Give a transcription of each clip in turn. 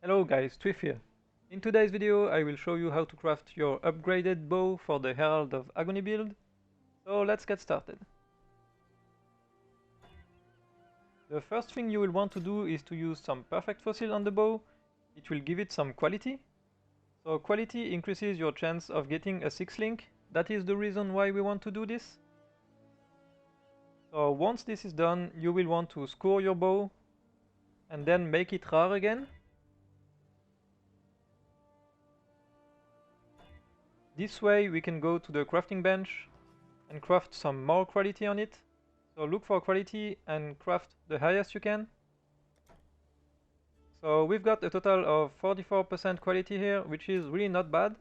Hello guys, Twiff here. In today's video I will show you how to craft your upgraded bow for the Herald of Agony build. So let's get started. The first thing you will want to do is to use some perfect fossil on the bow. It will give it some quality. So quality increases your chance of getting a 6 link. That is the reason why we want to do this. So once this is done, you will want to score your bow and then make it rare again. This way we can go to the crafting bench and craft some more quality on it. So look for quality and craft the highest you can. So we've got a total of 44% quality here, which is really not bad.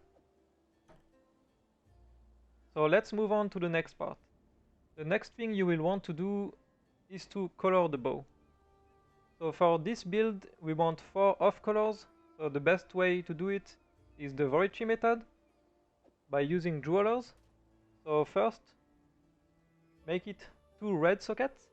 So let's move on to the next part. The next thing you will want to do is to color the bow. So for this build we want 4 off colors. So the best way to do it is the void chi method by using jewelers. So first make it 2 red sockets.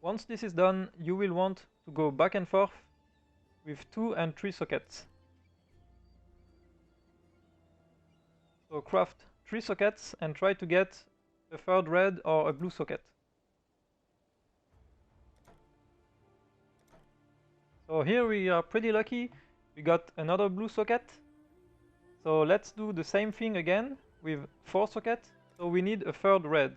Once this is done, you will want to go back and forth with 2 and 3 sockets. So craft 3 sockets and try to get a third red or a blue socket. So here we are pretty lucky, we got another blue socket. So let's do the same thing again with 4 sockets. So we need a third red.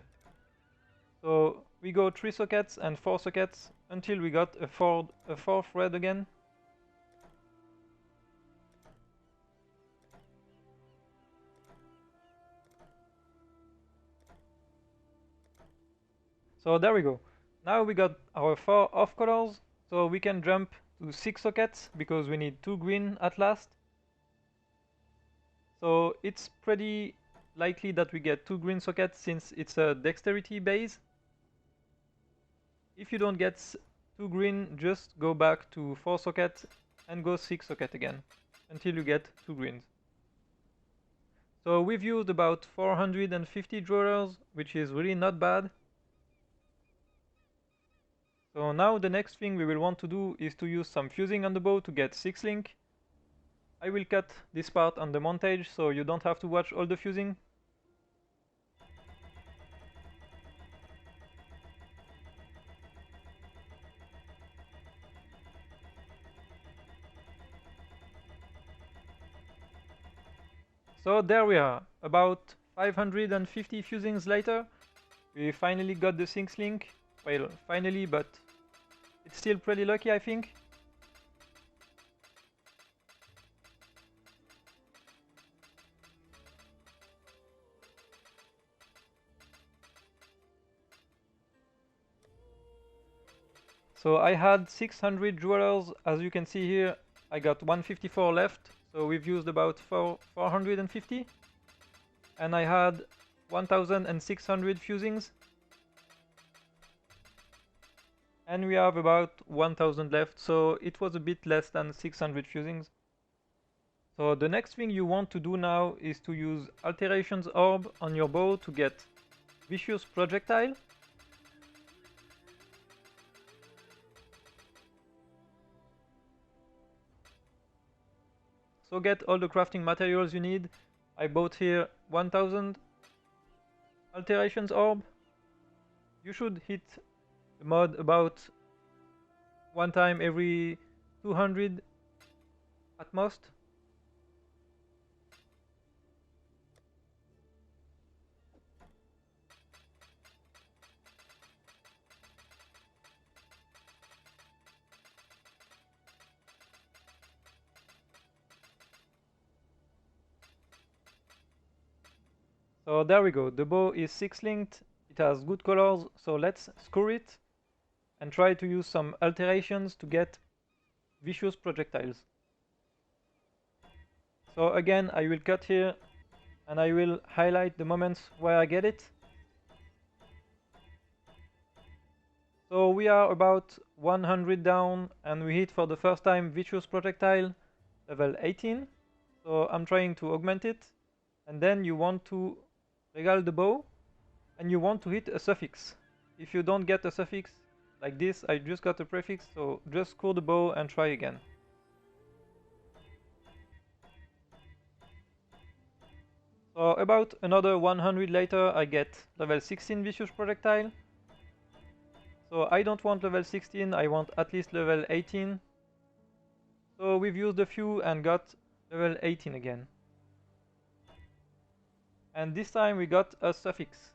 So we go 3 sockets and 4 sockets until we got a fourth red again. So there we go. Now we got our 4 off colors, so we can jump to 6 sockets because we need 2 green at last. So it's pretty likely that we get 2 green sockets since it's a dexterity base. If you don't get 2 green, just go back to 4 sockets and go 6 socket again until you get 2 greens. So we've used about 450 drawers, which is really not bad. So now the next thing we will want to do is to use some fusing on the bow to get 6 link. I will cut this part on the montage so you don't have to watch all the fusing. So there we are, about 550 fusings later, we finally got the 6 link. Well, finally, but it's still pretty lucky, I think. So I had 600 jewelers, as you can see here, I got 154 left, so we've used about 450. And I had 1600 fusings. And we have about 1000 left, so it was a bit less than 600 fusings. So the next thing you want to do now is to use Alterations Orb on your bow to get Vicious Projectile. So get all the crafting materials you need. I bought here 1000 Alterations Orb. You should hit the mod about 1 time every 200 at most. So there we go, the bow is 6 linked, it has good colors, so let's score it and try to use some alterations to get vicious projectiles. So again, I will cut here and I will highlight the moments where I get it. So we are about 100 down and we hit for the first time vicious projectile level 18. So I'm trying to augment it, and then you want to regale the bow, and you want to hit a suffix. If you don't get a suffix like this, I just got a prefix, so just score the bow and try again. So about another 100 later, I get level 16 vicious projectile. So I don't want level 16, I want at least level 18. So we've used a few and got level 18 again. And this time we got a suffix.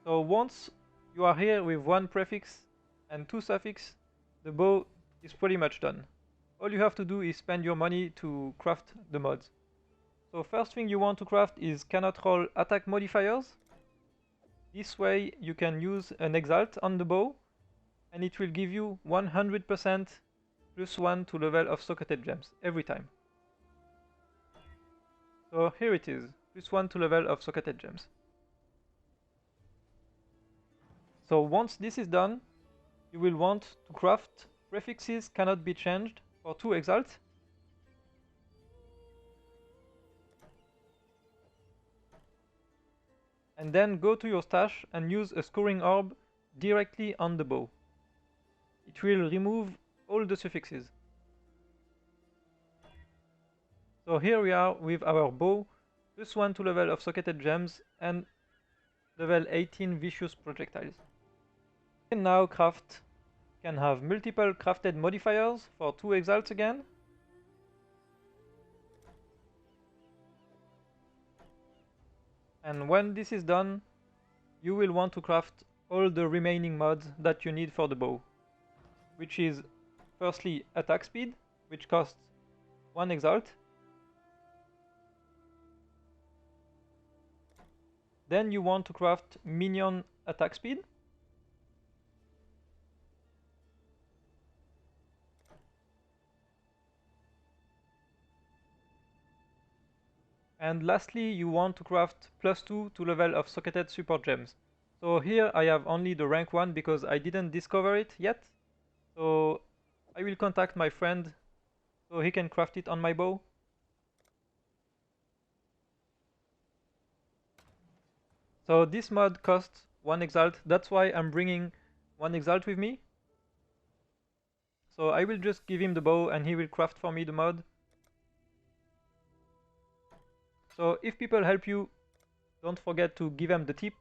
So once you are here with one prefix and two suffix, the bow is pretty much done. All you have to do is spend your money to craft the mods. So first thing you want to craft is cannot roll attack modifiers. This way you can use an exalt on the bow and it will give you 100% +1 to level of socketed gems every time. So here it is, +1 to level of socketed gems. So once this is done, you will want to craft prefixes cannot be changed for 2 exalts. And then go to your stash and use a scoring orb directly on the bow. It will remove all the suffixes. So here we are with our bow, +1 to level of socketed gems and level 18 vicious projectiles. You can now can have multiple crafted modifiers for 2 exalts again. And when this is done, you will want to craft all the remaining mods that you need for the bow, which is firstly attack speed, which costs 1 exalt. Then you want to craft minion attack speed. And lastly, you want to craft +2 to level of socketed support gems. So here I have only the rank 1 because I didn't discover it yet. So I will contact my friend so he can craft it on my bow. So this mod costs 1 exalt, that's why I'm bringing 1 exalt with me. So I will just give him the bow and he will craft for me the mod. So if people help you, don't forget to give him the tip.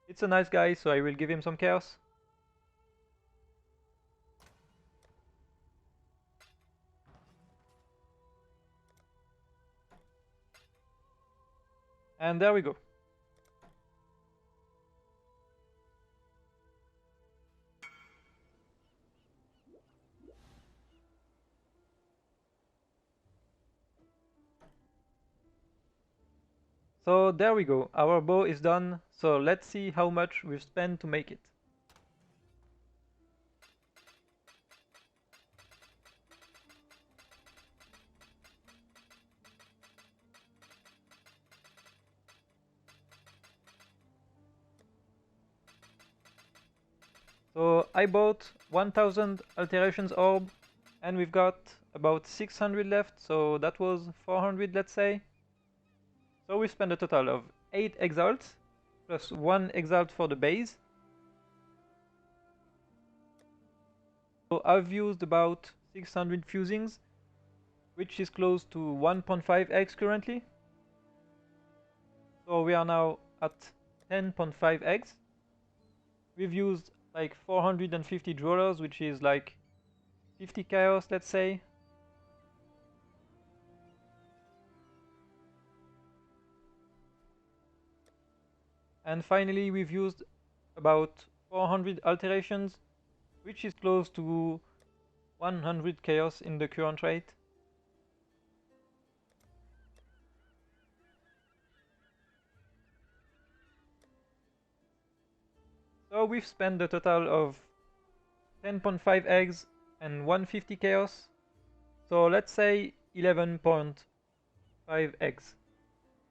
It's a nice guy, so I will give him some chaos. And there we go. So there we go, our bow is done, so let's see how much we've spent to make it. So I bought 1000 alterations orb and we've got about 600 left, so that was 400, let's say. So we spent a total of 8 exalts plus 1 exalt for the base. So I've used about 600 fusings, which is close to 1.5x currently. So we are now at 10.5x. We've used like 450 dwellers, which is like 50 chaos, let's say. And finally, we've used about 400 alterations, which is close to 100 chaos in the current rate. So we've spent a total of 10.5 eggs and 150 chaos. So let's say 11.5 eggs.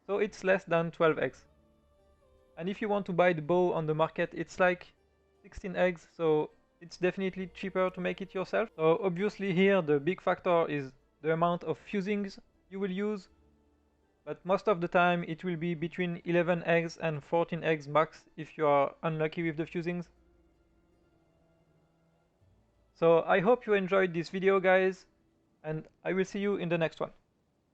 So it's less than 12 eggs. And if you want to buy the bow on the market, it's like 16 eggs, so it's definitely cheaper to make it yourself. So obviously here the big factor is the amount of fusings you will use. but most of the time it will be between 11 eggs and 14 eggs max if you are unlucky with the fusings. So I hope you enjoyed this video, guys, and I will see you in the next one.